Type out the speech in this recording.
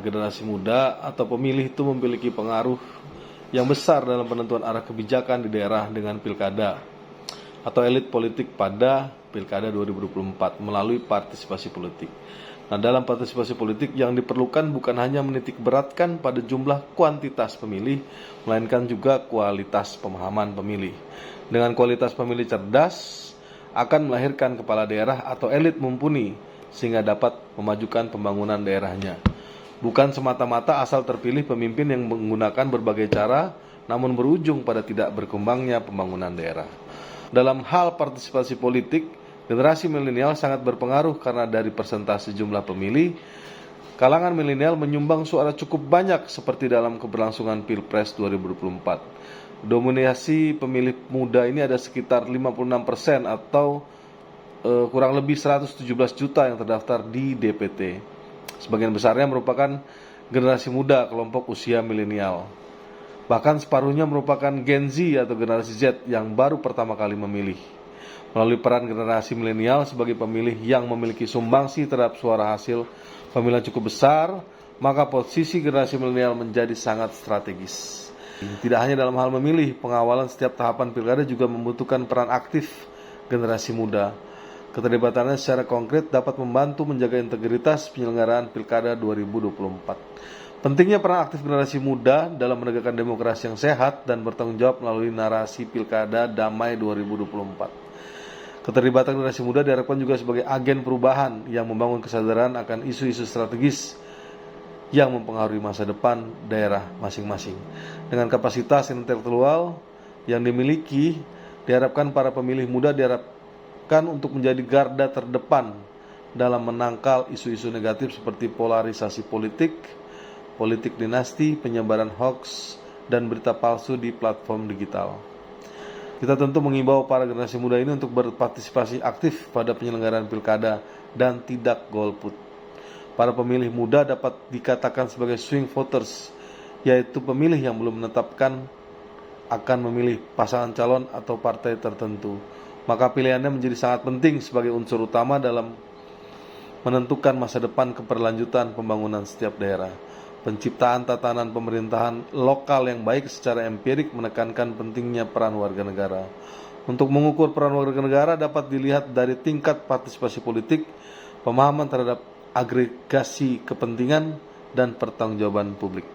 generasi muda atau pemilih itu memiliki pengaruh yang besar dalam penentuan arah kebijakan di daerah dengan pilkada atau elit politik pada pilkada 2024 melalui partisipasi politik. Nah, dalam partisipasi politik yang diperlukan bukan hanya menitik beratkan pada jumlah kuantitas pemilih, melainkan juga kualitas pemahaman pemilih. Dengan kualitas pemilih cerdas, akan melahirkan kepala daerah atau elit mumpuni, sehingga dapat memajukan pembangunan daerahnya. Bukan semata-mata asal terpilih pemimpin yang menggunakan berbagai cara, namun berujung pada tidak berkembangnya pembangunan daerah. Dalam hal partisipasi politik, generasi milenial sangat berpengaruh karena dari persentase jumlah pemilih, kalangan milenial menyumbang suara cukup banyak seperti dalam keberlangsungan Pilpres 2024. Dominasi pemilih muda ini ada sekitar 56% atau kurang lebih 117 juta yang terdaftar di DPT. Sebagian besarnya merupakan generasi muda kelompok usia milenial. Bahkan separuhnya merupakan Gen Z atau generasi Z yang baru pertama kali memilih. Melalui peran generasi milenial sebagai pemilih yang memiliki sumbangsi terhadap suara hasil pemilihan cukup besar, maka posisi generasi milenial menjadi sangat strategis. Tidak hanya dalam hal memilih, pengawalan setiap tahapan pilkada juga membutuhkan peran aktif generasi muda. Keterlibatannya secara konkret dapat membantu menjaga integritas penyelenggaraan pilkada 2024. Pentingnya peran aktif generasi muda dalam menegakkan demokrasi yang sehat dan bertanggung jawab melalui narasi pilkada damai 2024. Keterlibatan generasi muda diharapkan juga sebagai agen perubahan yang membangun kesadaran akan isu-isu strategis yang mempengaruhi masa depan daerah masing-masing. Dengan kapasitas intelektual yang dimiliki, diharapkan para pemilih muda diharapkan untuk menjadi garda terdepan dalam menangkal isu-isu negatif seperti polarisasi politik, politik dinasti, penyebaran hoaks, dan berita palsu di platform digital. Kita tentu mengimbau para generasi muda ini untuk berpartisipasi aktif pada penyelenggaraan pilkada dan tidak golput. Para pemilih muda dapat dikatakan sebagai swing voters, yaitu pemilih yang belum menetapkan akan memilih pasangan calon atau partai tertentu. Maka pilihannya menjadi sangat penting sebagai unsur utama dalam menentukan masa depan keberlanjutan pembangunan setiap daerah. Penciptaan tatanan pemerintahan lokal yang baik secara empirik menekankan pentingnya peran warga negara. Untuk mengukur peran warga negara dapat dilihat dari tingkat partisipasi politik, pemahaman terhadap agregasi kepentingan, dan pertanggungjawaban publik.